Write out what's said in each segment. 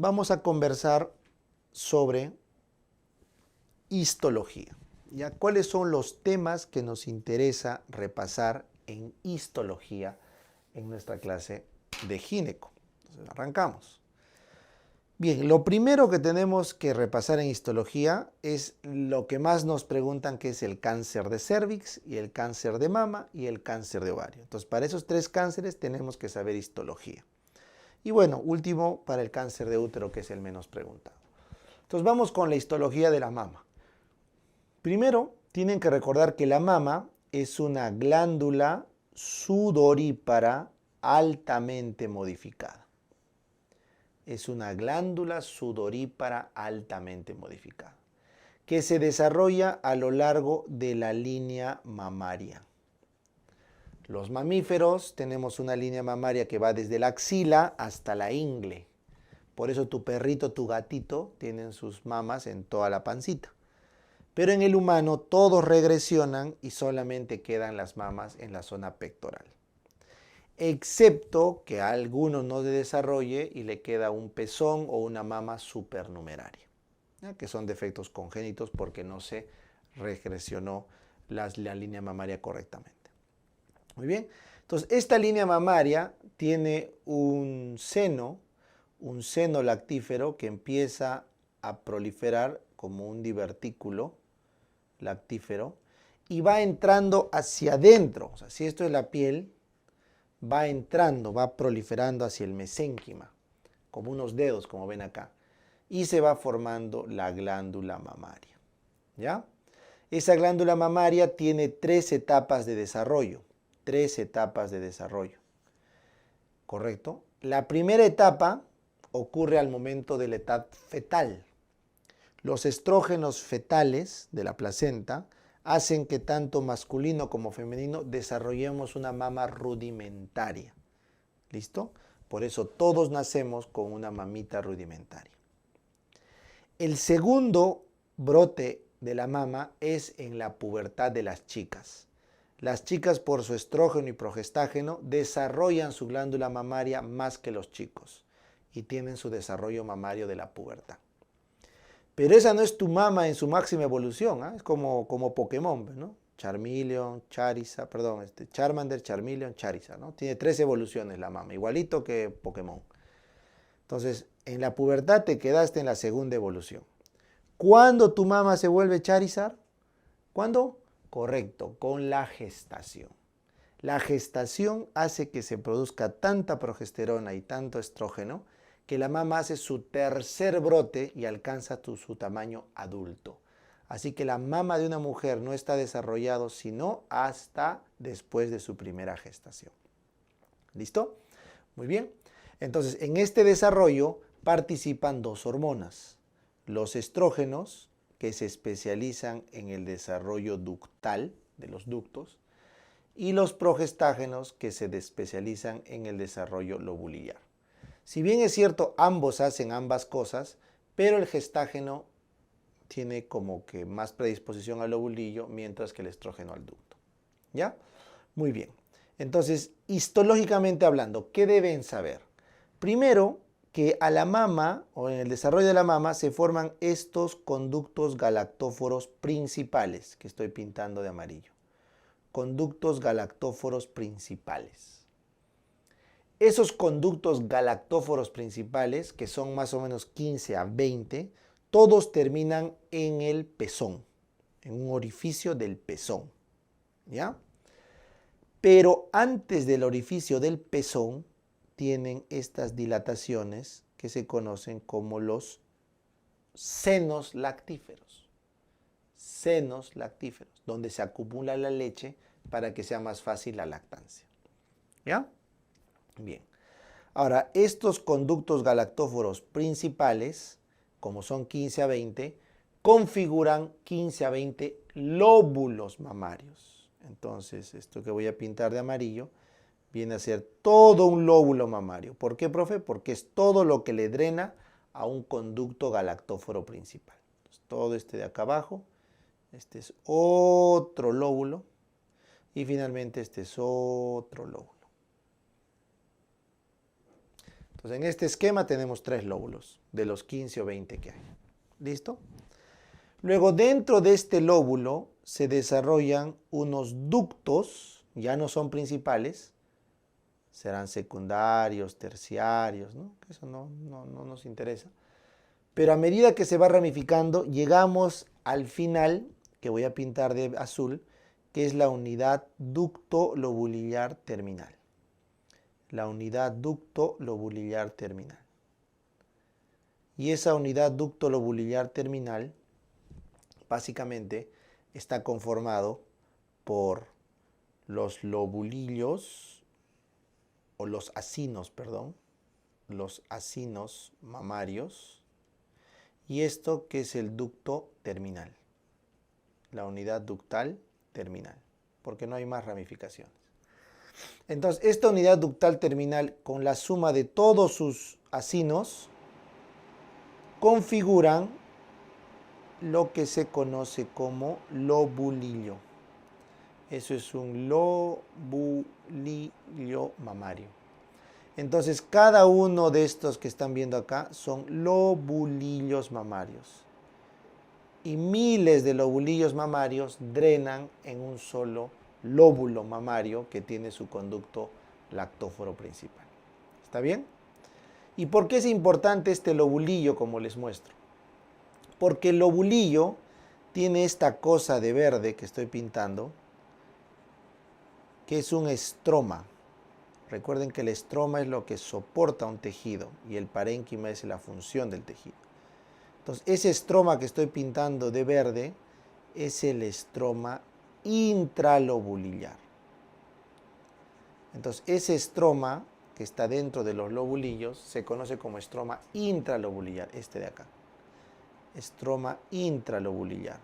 vamos a conversar sobre histología. ¿Ya? ¿Cuáles son los temas que nos interesa repasar en histología en nuestra clase de gineco? Entonces, arrancamos. Bien, lo primero que tenemos que repasar en histología es lo que más nos preguntan, que es el cáncer de cervix y el cáncer de mama y el cáncer de ovario. Entonces, para esos tres cánceres tenemos que saber histología. Y bueno, último, para el cáncer de útero, que es el menos preguntado. Entonces, vamos con la histología de la mama. Primero, tienen que recordar que la mama es una glándula sudorípara altamente modificada. Es una glándula sudorípara altamente modificada, que se desarrolla a lo largo de la línea mamaria. Los mamíferos tenemos una línea mamaria que va desde la axila hasta la ingle. Por eso tu perrito, tu gatito, tienen sus mamas en toda la pancita. Pero en el humano todos regresionan y solamente quedan las mamas en la zona pectoral. Excepto que a alguno no se desarrolle y le queda un pezón o una mama supernumeraria, ¿ya? Que son defectos congénitos porque no se regresionó la línea mamaria correctamente. Muy bien, entonces esta línea mamaria tiene un seno lactífero que empieza a proliferar como un divertículo lactífero y va entrando hacia adentro. O sea, si esto es la piel, va entrando, va proliferando hacia el mesénquima, como unos dedos, como ven acá, y se va formando la glándula mamaria. ¿Ya? Esa glándula mamaria tiene tres etapas de desarrollo. ¿Correcto? La primera etapa ocurre al momento de la etapa fetal. Los estrógenos fetales de la placenta hacen que tanto masculino como femenino desarrollemos una mama rudimentaria. ¿Listo? Por eso todos nacemos con una mamita rudimentaria. El segundo brote de la mama es en la pubertad de las chicas. Las chicas, por su estrógeno y progestágeno, desarrollan su glándula mamaria más que los chicos y tienen su desarrollo mamario de la pubertad. Pero esa no es tu mama en su máxima evolución, ¿eh? Es como Pokémon, ¿no? Charmeleon, Charizard, Charmander, Charmeleon, Charizard, ¿no? Tiene 3 evoluciones la mama, igualito que Pokémon. Entonces, en la pubertad te quedaste en la segunda evolución. ¿Cuándo tu mama se vuelve Charizard? ¿Cuándo? Correcto, con la gestación. La gestación hace que se produzca tanta progesterona y tanto estrógeno que la mama hace su tercer brote y alcanza su tamaño adulto. Así que la mama de una mujer no está desarrollado sino hasta después de su primera gestación. ¿Listo? Muy bien. Entonces, en este desarrollo participan dos hormonas. Los estrógenos, que se especializan en el desarrollo ductal de los ductos, y los progestágenos, que se especializan en el desarrollo lobulillar. Si bien es cierto, ambos hacen ambas cosas, pero el gestágeno tiene como que más predisposición al lobulillo, mientras que el estrógeno al ducto. ¿Ya? Muy bien. Entonces, histológicamente hablando, ¿qué deben saber? Primero, que a la mama o en el desarrollo de la mama se forman estos conductos galactóforos principales que estoy pintando de amarillo. Conductos galactóforos principales. Esos conductos galactóforos principales, que son más o menos 15 a 20, todos terminan en el pezón, en un orificio del pezón. ¿Ya? Pero antes del orificio del pezón tienen estas dilataciones que se conocen como los senos lactíferos. Senos lactíferos, donde se acumula la leche para que sea más fácil la lactancia. ¿Ya? Bien. Ahora, estos conductos galactóforos principales, como son 15 a 20, configuran 15 a 20 lóbulos mamarios. Entonces, esto que voy a pintar de amarillo viene a ser todo un lóbulo mamario. ¿Por qué, profe? Porque es todo lo que le drena a un conducto galactóforo principal. Entonces, todo este de acá abajo, este es otro lóbulo y finalmente este es otro lóbulo. Entonces, en este esquema tenemos 3 lóbulos, de los 15 o 20 que hay. ¿Listo? Luego, dentro de este lóbulo se desarrollan unos ductos, ya no son principales, serán secundarios, terciarios, ¿no? Eso no nos interesa. Pero a medida que se va ramificando, llegamos al final, que voy a pintar de azul, que es la unidad ducto-lobulillar terminal. La unidad ducto-lobulillar terminal. Y esa unidad ducto-lobulillar terminal, básicamente, está conformado por los lobulillos, o los acinos, perdón, los acinos mamarios, y esto que es el ducto terminal, la unidad ductal terminal, porque no hay más ramificaciones. Entonces, esta unidad ductal terminal, con la suma de todos sus acinos, configuran lo que se conoce como lobulillo. Eso es un lobulillo mamario. Entonces, cada uno de estos que están viendo acá son lobulillos mamarios. Y miles de lobulillos mamarios drenan en un solo lóbulo mamario que tiene su conducto lactóforo principal. ¿Está bien? ¿Y por qué es importante este lobulillo, como les muestro? Porque el lobulillo tiene esta cosa de verde que estoy pintando, que es un estroma. Recuerden que el estroma es lo que soporta un tejido y el parénquima es la función del tejido. Entonces, ese estroma que estoy pintando de verde es el estroma intralobulillar. Entonces, ese estroma que está dentro de los lobulillos se conoce como estroma intralobulillar, este de acá. Estroma intralobulillar.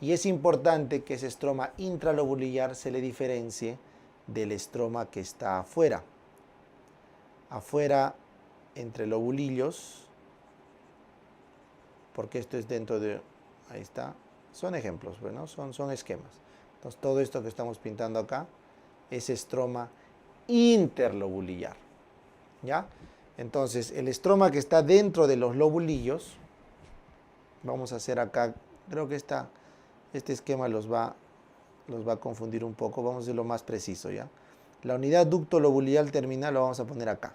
Y es importante que ese estroma intralobulillar se le diferencie del estroma que está afuera. Afuera, entre lobulillos, porque esto es dentro de, ahí está, son ejemplos, bueno, son esquemas. Entonces, todo esto que estamos pintando acá es estroma interlobulillar, ¿ya? Entonces, el estroma que está dentro de los lobulillos, vamos a hacer acá, creo que este esquema los va a confundir un poco, vamos a hacerlo más preciso, ¿ya? La unidad ducto lobulillar terminal lo vamos a poner acá.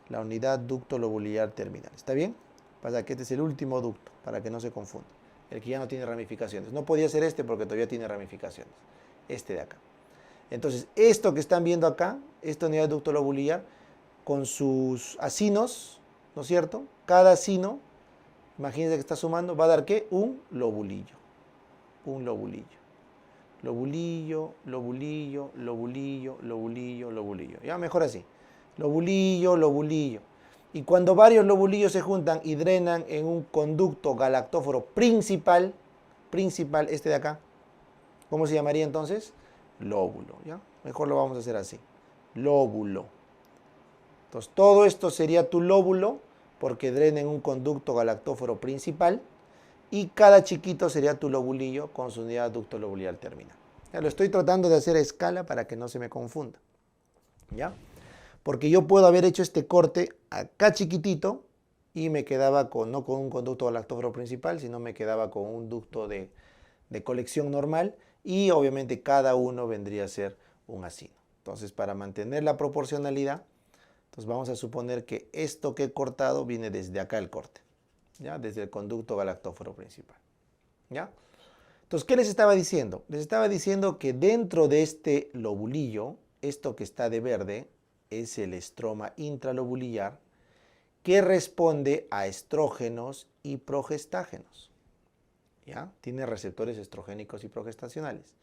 La unidad ducto lobulillar terminal. ¿Está bien? Pasa que este es el último ducto, para que no se confunda. El que ya no tiene ramificaciones. No podía ser este porque todavía tiene ramificaciones. Este de acá. Entonces, esto que están viendo acá, esta unidad ducto lobulillar, con sus acinos, ¿no es cierto? Cada acino, imagínense que está sumando, va a dar ¿qué? Un lobulillo. Un lobulillo. Lobulillo, lobulillo, lobulillo, lobulillo, lobulillo. Ya, mejor así. Lobulillo, lobulillo. Y cuando varios lobulillos se juntan y drenan en un conducto galactóforo principal, este de acá, ¿cómo se llamaría entonces? Lóbulo, ¿ya? Mejor lo vamos a hacer así. Lóbulo. Entonces, todo esto sería tu lóbulo porque drena en un conducto galactóforo principal y cada chiquito sería tu lobulillo con su unidad ducto lobulillar terminal. Ya lo estoy tratando de hacer a escala para que no se me confunda. ¿Ya? Porque yo puedo haber hecho este corte acá chiquitito y me quedaba no con un conducto galactóforo principal, sino me quedaba con un ducto de colección normal y obviamente cada uno vendría a ser un acino. Entonces, para mantener la proporcionalidad, entonces vamos a suponer que esto que he cortado viene desde acá el corte, ¿ya? Desde el conducto galactóforo principal, ¿ya? Entonces, ¿qué les estaba diciendo? Les estaba diciendo que dentro de este lobulillo, esto que está de verde, es el estroma intralobulillar, que responde a estrógenos y progestágenos. ¿Ya? Tiene receptores estrogénicos y progestacionales.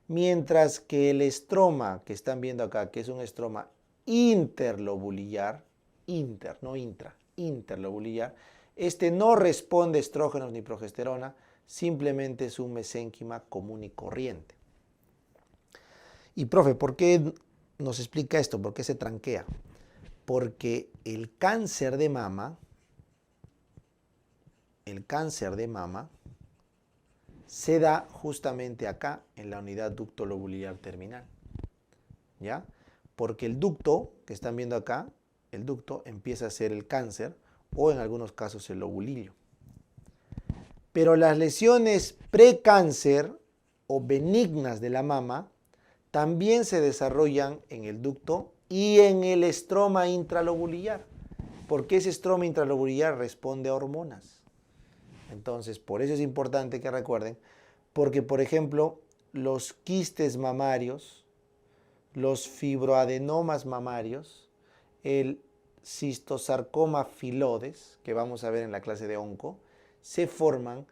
Mientras que el estroma que están viendo acá, que es un estroma interlobulillar, no intra, interlobulillar, este no responde a estrógenos ni progesterona, simplemente es un mesénquima común y corriente. Y profe, ¿por qué nos explica esto? ¿Por qué se tranquea? Porque el cáncer de mama se da justamente acá en la unidad ducto lobulillar terminal. ¿Ya? porque el ducto que están viendo acá, el ducto empieza a ser el cáncer o en algunos casos el lobulillo. Pero las lesiones precáncer o benignas de la mama también se desarrollan en el ducto y en el estroma intralobulillar, porque ese estroma intralobulillar responde a hormonas. Entonces, por eso es importante que recuerden, porque por ejemplo, los quistes mamarios, los fibroadenomas mamarios, el cistosarcoma filodes, que vamos a ver en la clase de onco, se forman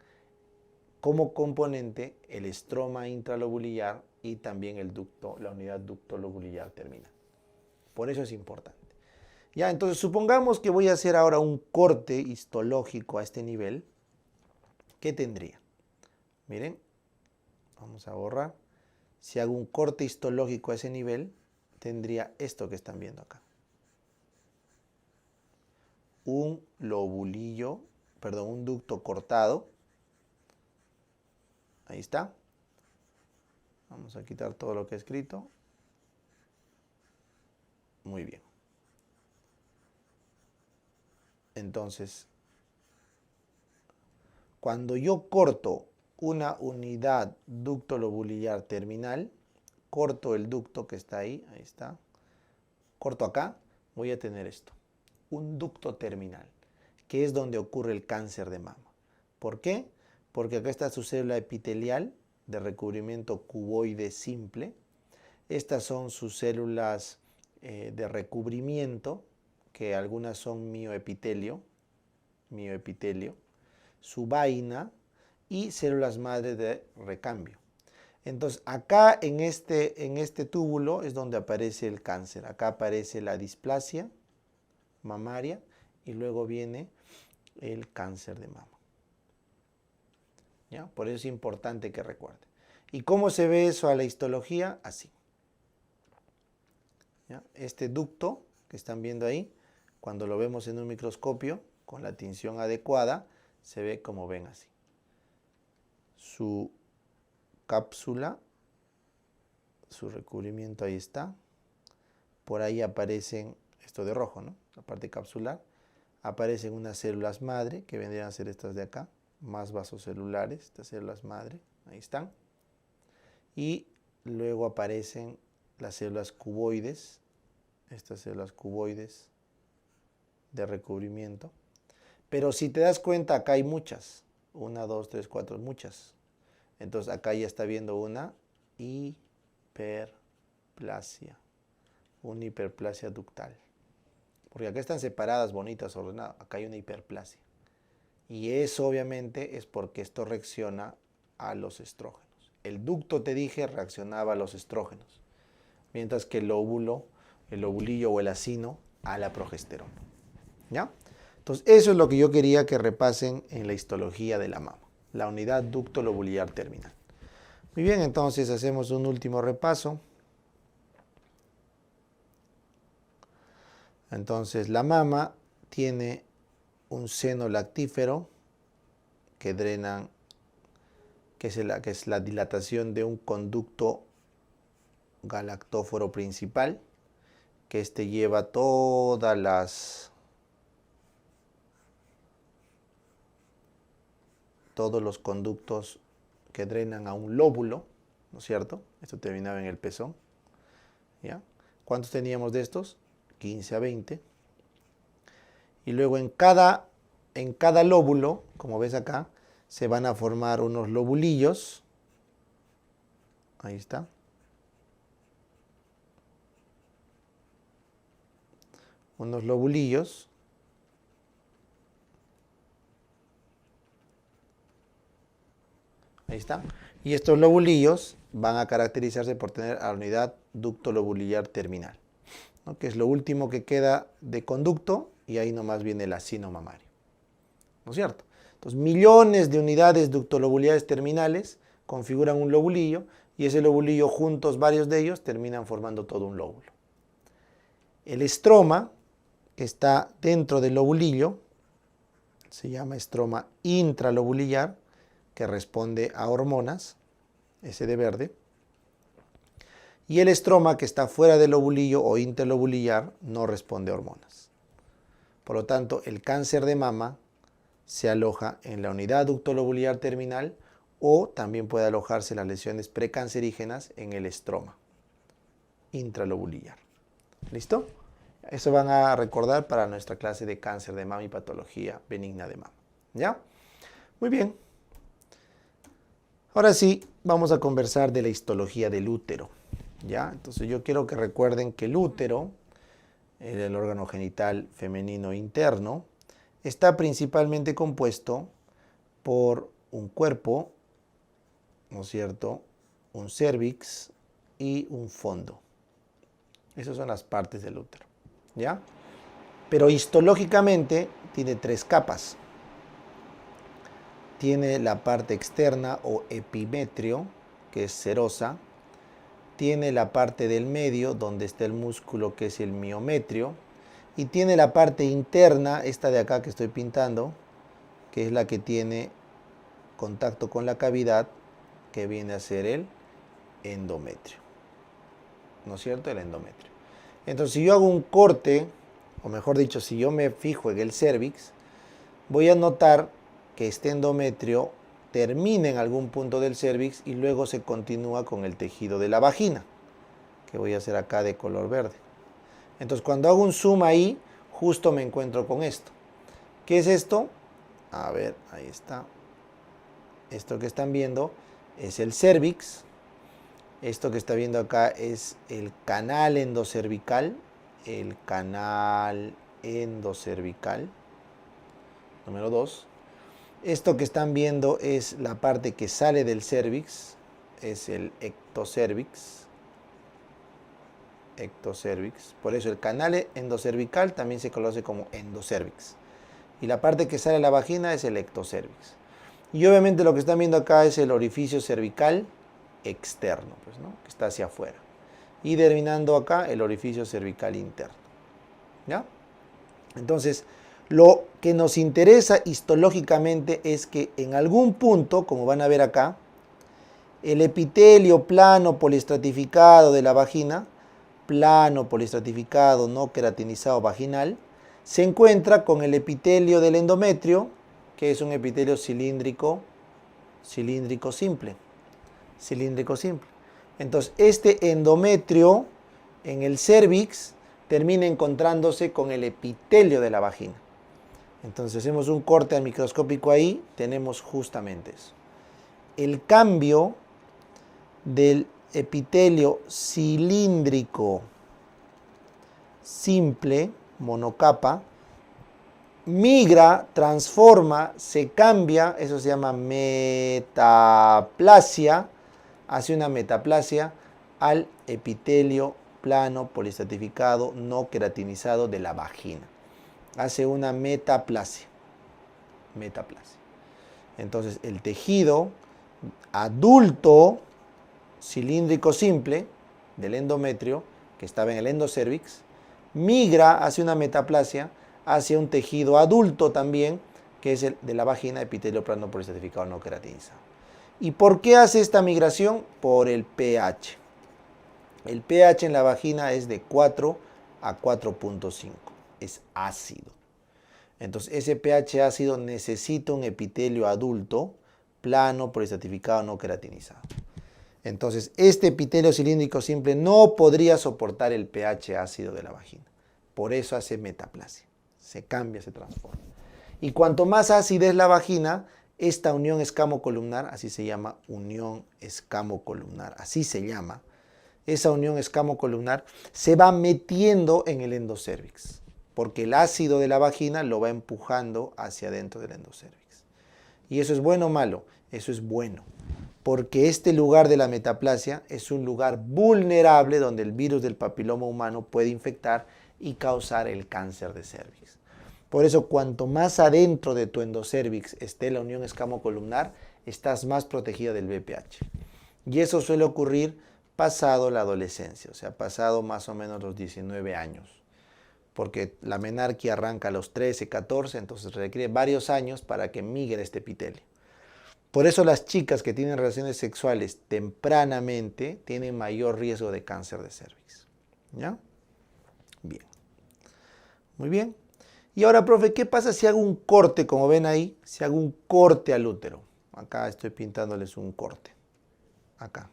como componente el estroma intralobulillar y también el ducto, la unidad ducto lobulillar terminal. Por eso es importante. Ya, entonces supongamos que voy a hacer ahora un corte histológico a este nivel. ¿Qué tendría? Miren, vamos a borrar. Si hago un corte histológico a ese nivel, tendría esto que están viendo acá. Un lobulillo, perdón, un ducto cortado. Ahí está. Vamos a quitar todo lo que he escrito. Muy bien. Entonces, cuando yo corto una unidad ducto lobulillar terminal, corto el ducto que está ahí, ahí está, corto acá, voy a tener esto, un ducto terminal, que es donde ocurre el cáncer de mama. ¿Por qué? Porque acá está su célula epitelial de recubrimiento cuboide simple. Estas son sus células de recubrimiento, que algunas son mioepitelio, su vaina y células madre de recambio. Entonces, acá en este túbulo es donde aparece el cáncer. Acá aparece la displasia mamaria y luego viene el cáncer de mama. ¿Ya? Por eso es importante que recuerden. ¿Y cómo se ve eso a la histología? Así. ¿Ya? Este ducto que están viendo ahí, cuando lo vemos en un microscopio con la tinción adecuada, se ve como ven así. Su cápsula, su recubrimiento ahí está. Por ahí aparecen, esto de rojo, ¿no? La parte capsular. Aparecen unas células madre, que vendrían a ser estas de acá, más vasocelulares, estas células madre, ahí están. Y luego aparecen las células cuboides, estas células cuboides de recubrimiento. Pero si te das cuenta, acá hay muchas. 1, 2, 3, 4, muchas. Entonces acá ya está viendo una hiperplasia. Una hiperplasia ductal. Porque acá están separadas, bonitas, ordenadas. Acá hay una hiperplasia. Y eso obviamente es porque esto reacciona a los estrógenos. El ducto, te dije, reaccionaba a los estrógenos. Mientras que el óvulo, el ovulillo o el acino, a la progesterona. ¿Ya? Entonces, eso es lo que yo quería que repasen en la histología de la mama. La unidad ducto lobulillar terminal. Muy bien, entonces hacemos un último repaso. Entonces, la mama tiene un seno lactífero que drenan, que es la dilatación de un conducto galactóforo principal, que lleva todos los conductos que drenan a un lóbulo, ¿no es cierto? Esto terminaba en el pezón. ¿Ya? ¿Cuántos teníamos de estos? 15 a 20. Y luego en cada lóbulo, como ves acá, se van a formar unos lobulillos. Ahí está. Unos lobulillos. Ahí está. Y estos lobulillos van a caracterizarse por tener a la unidad ducto lobulillar terminal, ¿no? Que es lo último que queda de conducto y ahí nomás viene el acino mamario. ¿No es cierto? Entonces, millones de unidades ductolobuliliares terminales configuran un lobulillo y ese lobulillo juntos, varios de ellos, terminan formando todo un lóbulo. El estroma, que está dentro del lobulillo, se llama estroma intralobulillar, que responde a hormonas, ese de verde. Y el estroma, que está fuera del lobulillo o interlobulillar, no responde a hormonas. Por lo tanto, el cáncer de mama se aloja en la unidad ductolobulillar terminal o también puede alojarse las lesiones precancerígenas en el estroma intralobulillar. ¿Listo? Eso van a recordar para nuestra clase de cáncer de mama y patología benigna de mama. ¿Ya? Muy bien. Ahora sí, vamos a conversar de la histología del útero. ¿Ya? Entonces yo quiero que recuerden que el útero, el órgano genital femenino interno, está principalmente compuesto por un cuerpo, ¿no es cierto?, un cérvix y un fondo. Esas son las partes del útero, ¿ya? Pero histológicamente tiene 3 capas. Tiene la parte externa o epimetrio, que es serosa. Tiene la parte del medio, donde está el músculo, que es el miometrio. Y tiene la parte interna, esta de acá que estoy pintando, que es la que tiene contacto con la cavidad, que viene a ser el endometrio. ¿No es cierto? El endometrio. Entonces, si yo hago un corte, o mejor dicho, si yo me fijo en el cérvix, voy a notar que este endometrio termina en algún punto del cérvix y luego se continúa con el tejido de la vagina, que voy a hacer acá de color verde. Entonces, cuando hago un zoom ahí, justo me encuentro con esto. ¿Qué es esto? A ver, ahí está. Esto que están viendo es el cérvix. Esto que está viendo acá es el canal endocervical. El canal endocervical. Número 2. Esto que están viendo es la parte que sale del cérvix. Es el ectocervix. Ectocervix. Por eso el canal endocervical también se conoce como endocervix. Y la parte que sale de la vagina es el ectocervix. Y obviamente lo que están viendo acá es el orificio cervical externo, pues, ¿no?, que está hacia afuera. Y terminando acá el orificio cervical interno. ¿Ya? Entonces, lo que nos interesa histológicamente es que en algún punto, como van a ver acá, el epitelio plano poliestratificado de la vagina, plano poliestratificado no queratinizado vaginal, se encuentra con el epitelio del endometrio, que es un epitelio cilíndrico simple. Cilíndrico simple. Entonces, este endometrio en el cérvix termina encontrándose con el epitelio de la vagina. Entonces, hacemos un corte microscópico ahí, tenemos justamente eso. El cambio del epitelio cilíndrico simple, monocapa, migra, transforma, se cambia, eso se llama metaplasia, hace una metaplasia al epitelio plano poliestratificado no queratinizado de la vagina. Hace una metaplasia. Metaplasia. Entonces, el tejido adulto cilíndrico simple del endometrio, que estaba en el endocervix, migra hacia una metaplasia, hacia un tejido adulto también, que es el de la vagina, epitelio plano poliestratificado no queratinizado. ¿Y por qué hace esta migración? Por el pH. El pH en la vagina es de 4 a 4.5. Es ácido. Entonces, ese pH ácido necesita un epitelio adulto, plano, poliestratificado, no queratinizado. Entonces, este epitelio cilíndrico simple no podría soportar el pH ácido de la vagina. Por eso hace metaplasia. Se cambia, se transforma. Y cuanto más ácida es la vagina, esta unión escamocolumnar, así se llama, unión escamocolumnar, así se llama, esa unión escamocolumnar se va metiendo en el endocervix, porque el ácido de la vagina lo va empujando hacia adentro del endocervix. ¿Y eso es bueno o malo? Eso es bueno, porque este lugar de la metaplasia es un lugar vulnerable donde el virus del papiloma humano puede infectar y causar el cáncer de cérvix. Por eso, cuanto más adentro de tu endocervix esté la unión escamocolumnar, estás más protegida del BPH. Y eso suele ocurrir pasado la adolescencia, o sea, pasado más o menos los 19 años. Porque la menarquia arranca a los 13, 14, entonces requiere varios años para que migre este epitelio. Por eso las chicas que tienen relaciones sexuales tempranamente tienen mayor riesgo de cáncer de cervix. ¿Ya? Bien. Muy bien. Y ahora, profe, ¿qué pasa si hago un corte, como ven ahí? Si hago un corte al útero. Acá estoy pintándoles un corte. Acá.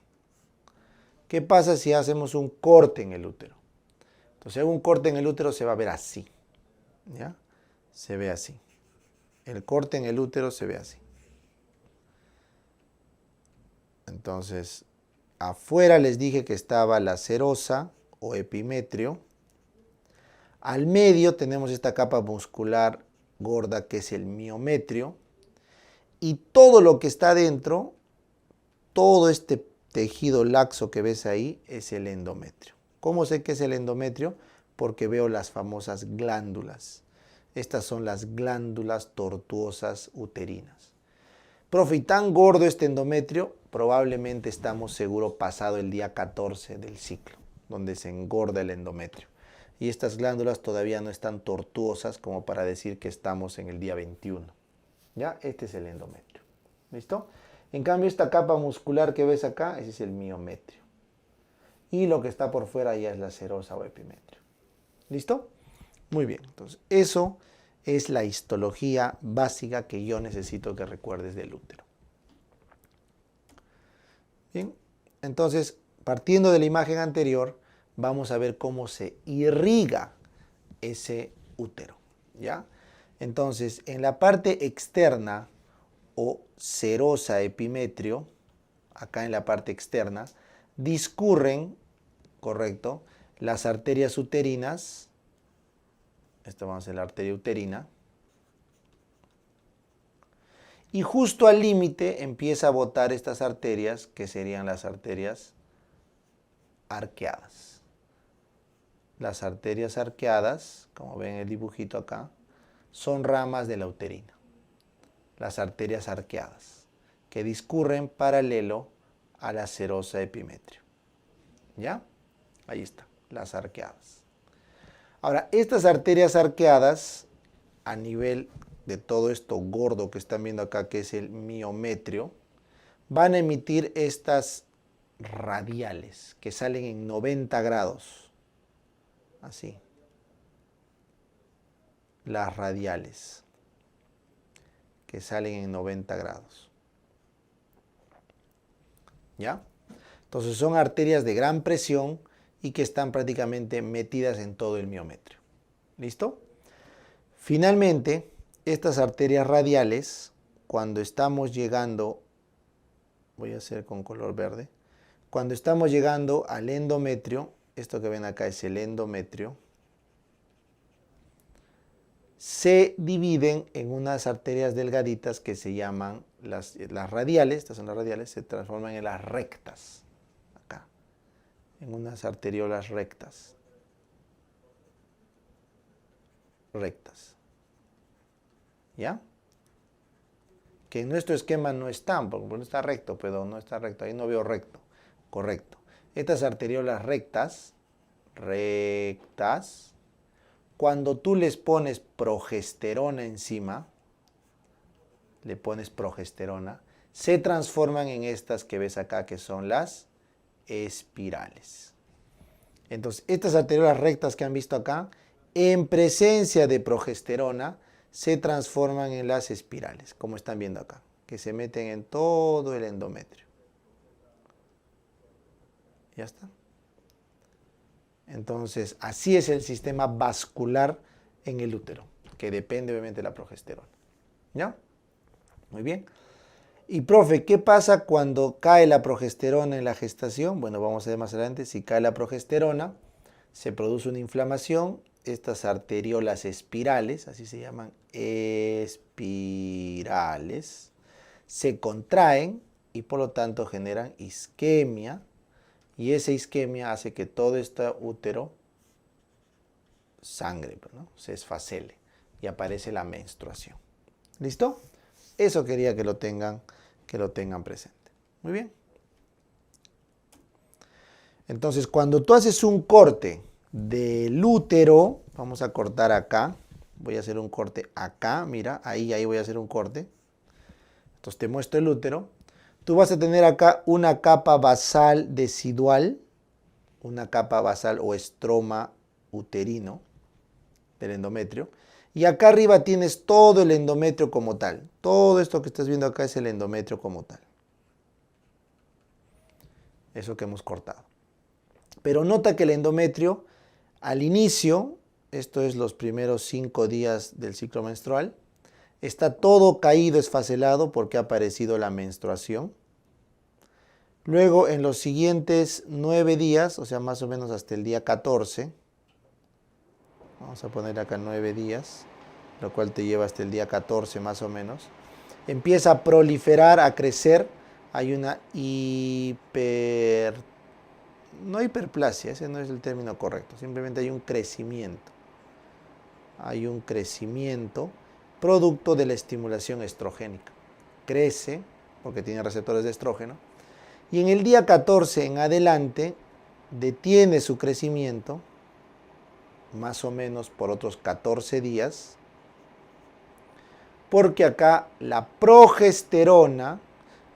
¿Qué pasa si hacemos un corte en el útero? Entonces, si hago un corte en el útero se va a ver así. ¿Ya? Se ve así. El corte en el útero se ve así. Entonces, afuera les dije que estaba la serosa o epimetrio. Al medio tenemos esta capa muscular gorda que es el miometrio. Y todo lo que está dentro, todo este tejido laxo que ves ahí, es el endometrio. ¿Cómo sé que es el endometrio? Porque veo las famosas glándulas. Estas son las glándulas tortuosas uterinas. Profe, ¿y tan gordo este endometrio? Probablemente estamos seguro pasado el día 14 del ciclo, donde se engorda el endometrio. Y estas glándulas todavía no están tortuosas como para decir que estamos en el día 21. ¿Ya? Este es el endometrio. ¿Listo? En cambio, esta capa muscular que ves acá, ese es el miometrio. Y lo que está por fuera ya es la serosa o epimetrio. ¿Listo? Muy bien. Entonces, eso es la histología básica que yo necesito que recuerdes del útero. Bien. Entonces, partiendo de la imagen anterior, vamos a ver cómo se irriga ese útero. ¿Ya? Entonces, en la parte externa o serosa epimetrio, acá en la parte externa, discurren, correcto, las arterias uterinas. Esto vamos a hacer la arteria uterina. Y justo al límite empieza a botar estas arterias, que serían las arterias arqueadas. Las arterias arqueadas, como ven en el dibujito acá, son ramas de la uterina. Las arterias arqueadas, que discurren paralelo a la serosa epimetrio. ¿Ya? Ahí está, las arqueadas. Ahora, estas arterias arqueadas, a nivel de todo esto gordo que están viendo acá, que es el miometrio, van a emitir estas radiales, que salen en 90 grados. Así. Las radiales, que salen en 90 grados. ¿Ya? Entonces son arterias de gran presión y que están prácticamente metidas en todo el miometrio. ¿Listo? Finalmente, estas arterias radiales, cuando estamos llegando, voy a hacer con color verde, cuando estamos llegando al endometrio, esto que ven acá es el endometrio, se dividen en unas arterias delgaditas que se llaman las radiales, estas son las radiales, se transforman en las rectas, acá, en unas arteriolas rectas. ¿Ya? Que en nuestro esquema no están, porque no está recto, pero no está recto, ahí no veo recto, correcto. Estas arteriolas rectas, cuando tú les pones progesterona encima, le pones progesterona, se transforman en estas que ves acá, que son las espirales. Entonces, estas arteriolas rectas que han visto acá, en presencia de progesterona, se transforman en las espirales, como están viendo acá, que se meten en todo el endometrio. Ya está. Entonces, así es el sistema vascular en el útero, que depende obviamente de la progesterona. ¿Ya? Muy bien. Y profe, ¿qué pasa cuando cae la progesterona en la gestación? Bueno, vamos a ver más adelante. Si cae la progesterona, se produce una inflamación. Estas arteriolas espirales, así se llaman, espirales, se contraen y por lo tanto generan isquemia. Y esa isquemia hace que todo este útero sangre, ¿no? Se esfacele y aparece la menstruación. ¿Listo? Eso quería que lo tengan presente. Muy bien. Entonces, cuando tú haces un corte del útero, vamos a cortar acá. Voy a hacer un corte acá, mira, ahí voy a hacer un corte. Entonces te muestro el útero. Tú vas a tener acá una capa basal decidual, una capa basal o estroma uterino del endometrio. Y acá arriba tienes todo el endometrio como tal. Todo esto que estás viendo acá es el endometrio como tal. Eso que hemos cortado. Pero nota que el endometrio al inicio, esto es los primeros 5 días del ciclo menstrual, está todo caído, esfacelado porque ha aparecido la menstruación. Luego en los siguientes 9 días, o sea más o menos hasta el día 14, vamos a poner acá 9 días, lo cual te lleva hasta el día 14 más o menos, empieza a proliferar, a crecer, hay una no hiperplasia, ese no es el término correcto, simplemente hay un crecimiento. Hay un crecimiento producto de la estimulación estrogénica. Crece porque tiene receptores de estrógeno. Y en el día 14 en adelante detiene su crecimiento, más o menos por otros 14 días, porque acá la progesterona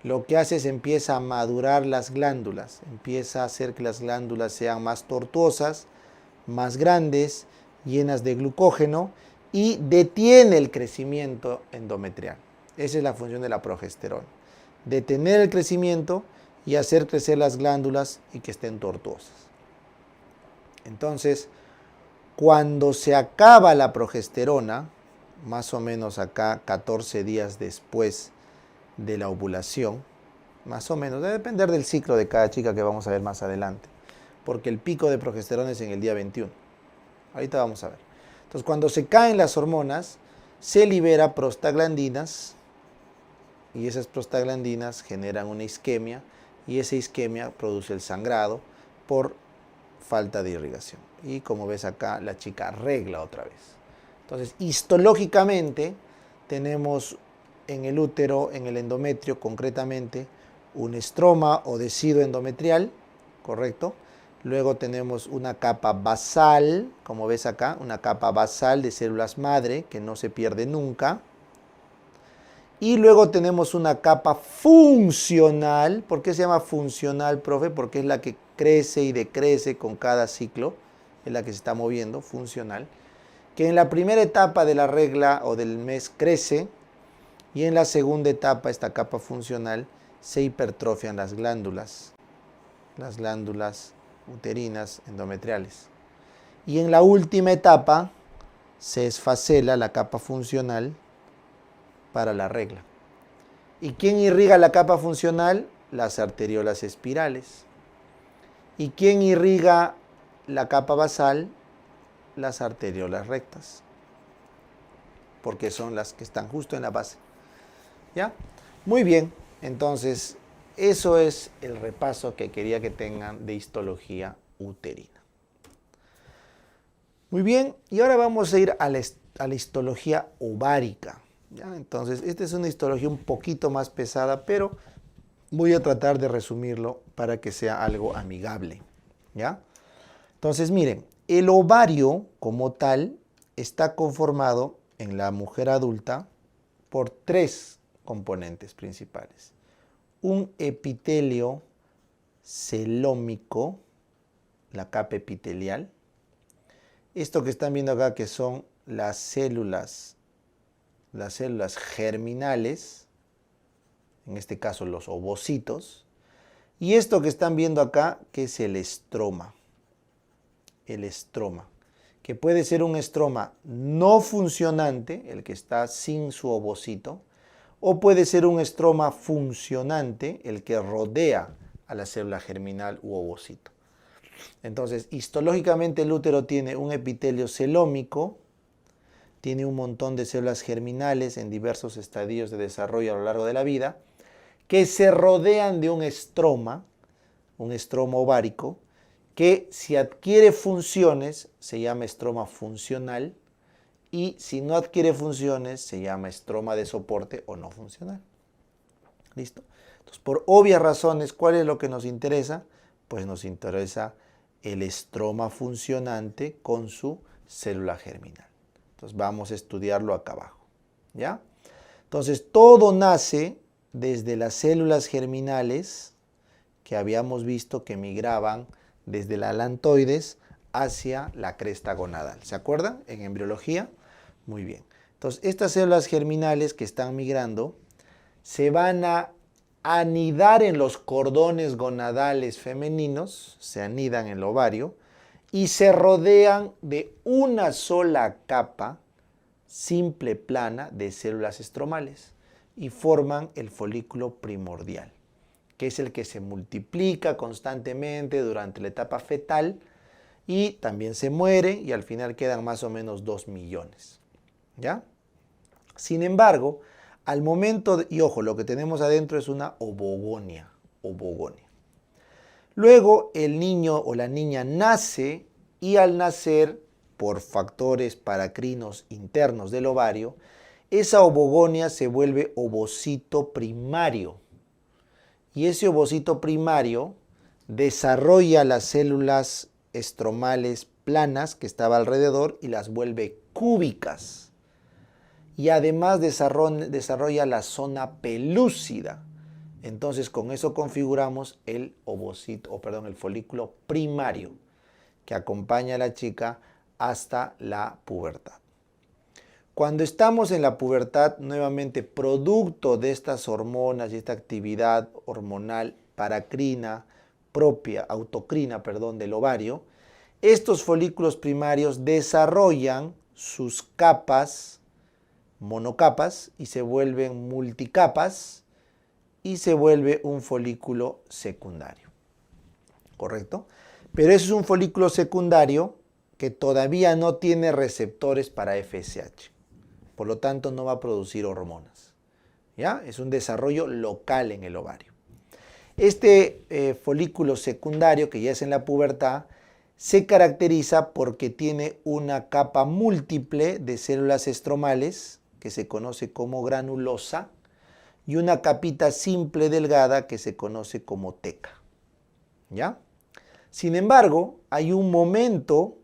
lo que hace es empieza a madurar las glándulas, empieza a hacer que las glándulas sean más tortuosas, más grandes, llenas de glucógeno y detiene el crecimiento endometrial. Esa es la función de la progesterona, detener el crecimiento y hacer crecer las glándulas y que estén tortuosas. Entonces, cuando se acaba la progesterona, más o menos acá 14 días después de la ovulación, más o menos, debe depender del ciclo de cada chica que vamos a ver más adelante, porque el pico de progesterona es en el día 21. Ahorita vamos a ver. Entonces, cuando se caen las hormonas, se libera prostaglandinas y esas prostaglandinas generan una isquemia y esa isquemia produce el sangrado por falta de irrigación. Y como ves acá, la chica regla otra vez. Entonces, histológicamente, tenemos en el útero, en el endometrio concretamente, un estroma o deciduo endometrial, ¿correcto? Luego tenemos una capa basal, como ves acá, una capa basal de células madre que no se pierde nunca. Y luego tenemos una capa funcional. ¿Por qué se llama funcional, profe? Porque es la que crece y decrece con cada ciclo, es la que se está moviendo, funcional. Que en la primera etapa de la regla o del mes crece y en la segunda etapa, esta capa funcional, se hipertrofian las glándulas uterinas endometriales. Y en la última etapa se esfacela la capa funcional para la regla. ¿Y quién irriga la capa funcional? Las arteriolas espirales. ¿Y quién irriga la capa basal? Las arteriolas rectas, porque son las que están justo en la base. ¿Ya? Muy bien, entonces eso es el repaso que quería que tengan de histología uterina. Muy bien, y ahora vamos a ir a la histología ovárica. ¿Ya? Entonces, esta es una histología un poquito más pesada, pero voy a tratar de resumirlo para que sea algo amigable. ¿Ya? Entonces, miren, el ovario como tal está conformado en la mujer adulta por 3 componentes principales. Un epitelio celómico, la capa epitelial. Esto que están viendo acá que son las células germinales, en este caso los ovocitos. Y esto que están viendo acá que es el estroma. El estroma, que puede ser un estroma no funcionante, el que está sin su ovocito, o puede ser un estroma funcionante, el que rodea a la célula germinal u ovocito. Entonces, histológicamente el útero tiene un epitelio celómico, tiene un montón de células germinales en diversos estadios de desarrollo a lo largo de la vida, que se rodean de un estroma ovárico, que si adquiere funciones se llama estroma funcional y si no adquiere funciones se llama estroma de soporte o no funcional. ¿Listo? Entonces, por obvias razones, ¿cuál es lo que nos interesa? Pues nos interesa el estroma funcionante con su célula germinal. Entonces, vamos a estudiarlo acá abajo. ¿Ya? Entonces, todo nace desde las células germinales que habíamos visto que migraban desde la alantoides hacia la cresta gonadal. ¿Se acuerdan? En embriología. Muy bien. Entonces, estas células germinales que están migrando se van a anidar en los cordones gonadales femeninos, se anidan en el ovario, y se rodean de una sola capa simple plana de células estromales y forman el folículo primordial, que es el que se multiplica constantemente durante la etapa fetal y también se muere y al final quedan más o menos 2 millones. ¿Ya? Sin embargo, al momento, y ojo, lo que tenemos adentro es una ovogonia. Luego el niño o la niña nace y al nacer, por factores paracrinos internos del ovario, esa ovogonia se vuelve ovocito primario. Y ese ovocito primario desarrolla las células estromales planas que estaba alrededor y las vuelve cúbicas. Y además desarrolla la zona pelúcida. Entonces con eso configuramos el folículo primario que acompaña a la chica hasta la pubertad. Cuando estamos en la pubertad, nuevamente producto de estas hormonas y esta actividad hormonal autocrina del ovario, estos folículos primarios desarrollan sus capas, monocapas, y se vuelven multicapas y se vuelve un folículo secundario. ¿Correcto? Pero eso es un folículo secundario que todavía no tiene receptores para FSH. Por lo tanto, no va a producir hormonas. ¿Ya? Es un desarrollo local en el ovario. Este folículo secundario, que ya es en la pubertad, se caracteriza porque tiene una capa múltiple de células estromales, que se conoce como granulosa, y una capita simple delgada que se conoce como teca. ¿Ya? Sin embargo, hay un momento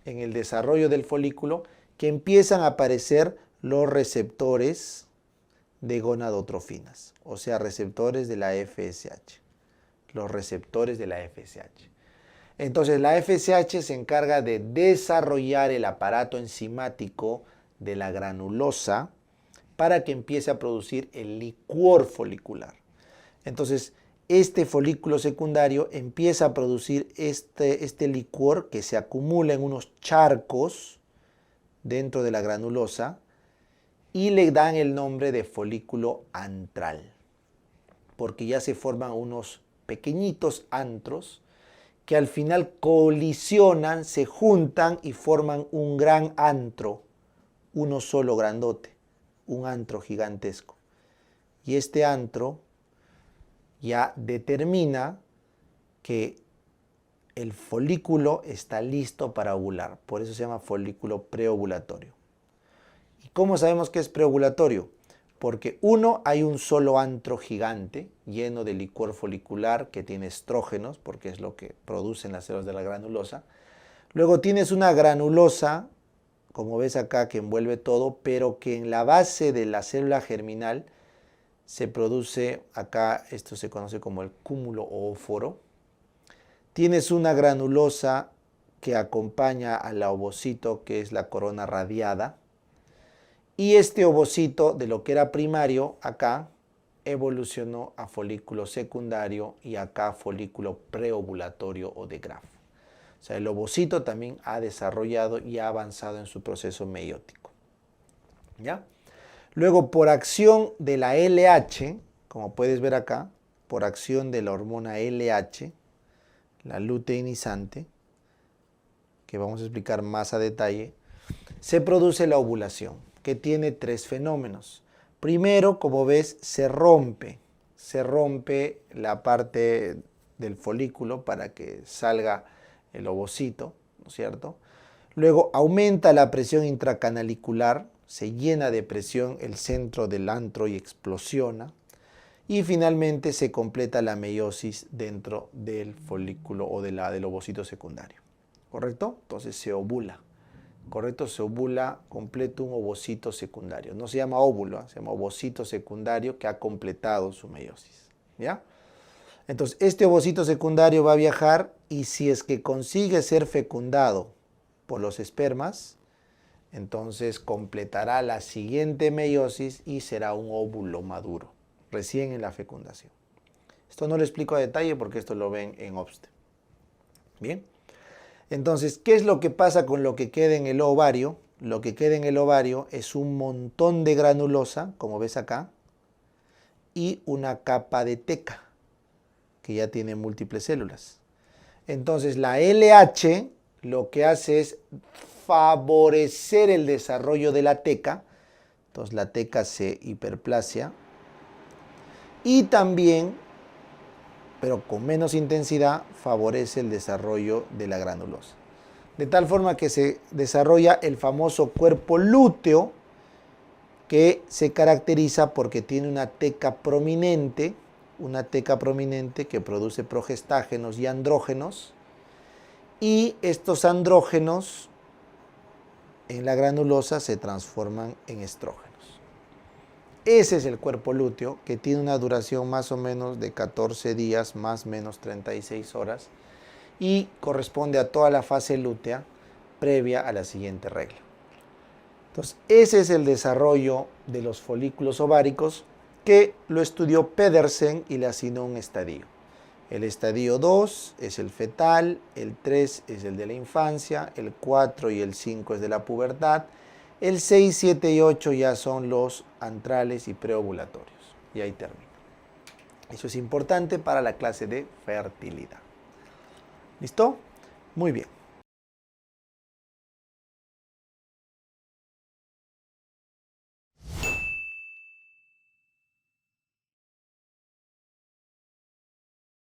en el desarrollo del folículo que empiezan a aparecer los receptores de gonadotrofinas, o sea, receptores de la FSH. Los receptores de la FSH. Entonces, la FSH se encarga de desarrollar el aparato enzimático de la granulosa para que empiece a producir el licor folicular. Entonces, este folículo secundario empieza a producir este licor que se acumula en unos charcos dentro de la granulosa y le dan el nombre de folículo antral, porque ya se forman unos pequeñitos antros que al final colisionan, se juntan y forman un gran antro, uno solo grandote, un antro gigantesco. Y este antro ya determina que el folículo está listo para ovular, por eso se llama folículo preovulatorio. ¿Y cómo sabemos que es preovulatorio? Porque hay un solo antro gigante lleno de licor folicular que tiene estrógenos, porque es lo que producen las células de la granulosa. Luego tienes una granulosa, como ves acá, que envuelve todo, pero que en la base de la célula germinal se produce, acá esto se conoce como el cúmulo oóforo. Tienes una granulosa que acompaña al ovocito, que es la corona radiada. Y este ovocito, de lo que era primario, acá evolucionó a folículo secundario y acá folículo preovulatorio o de Graf. O sea, el ovocito también ha desarrollado y ha avanzado en su proceso meiótico. ¿Ya? Luego, por acción de la LH, como puedes ver acá, por acción de la hormona LH, la luteinizante, que vamos a explicar más a detalle, se produce la ovulación, que tiene 3 fenómenos. Primero, como ves, se rompe la parte del folículo para que salga el ovocito, ¿no es cierto? Luego aumenta la presión intracanalicular, se llena de presión el centro del antro y explosiona. Y finalmente se completa la meiosis dentro del folículo o del ovocito secundario. ¿Correcto? Entonces se ovula. ¿correcto? Se ovula completo un ovocito secundario. No se llama óvulo, se llama ovocito secundario que ha completado su meiosis, ¿ya? Entonces, este ovocito secundario va a viajar y si es que consigue ser fecundado por los espermas, entonces completará la siguiente meiosis y será un óvulo maduro, recién en la fecundación. Esto no lo explico a detalle porque esto lo ven en Obstetricia. Bien. Entonces, ¿qué es lo que pasa con lo que queda en el ovario? Lo que queda en el ovario es un montón de granulosa, como ves acá, y una capa de teca, que ya tiene múltiples células. Entonces, la LH lo que hace es favorecer el desarrollo de la teca. Entonces, la teca se hiperplasia. Y también, pero con menos intensidad, favorece el desarrollo de la granulosa. De tal forma que se desarrolla el famoso cuerpo lúteo, que se caracteriza porque tiene una teca prominente que produce progestágenos y andrógenos, y estos andrógenos en la granulosa se transforman en estrógenos. Ese es el cuerpo lúteo, que tiene una duración más o menos de 14 días, más o menos 36 horas, y corresponde a toda la fase lútea previa a la siguiente regla. Entonces, ese es el desarrollo de los folículos ováricos que lo estudió Pedersen y le asignó un estadio. El estadio 2 es el fetal, el 3 es el de la infancia, el 4 y el 5 es de la pubertad, el 6, 7 y 8 ya son los antrales y preovulatorios. Y ahí termina. Eso es importante para la clase de fertilidad. ¿Listo? Muy bien.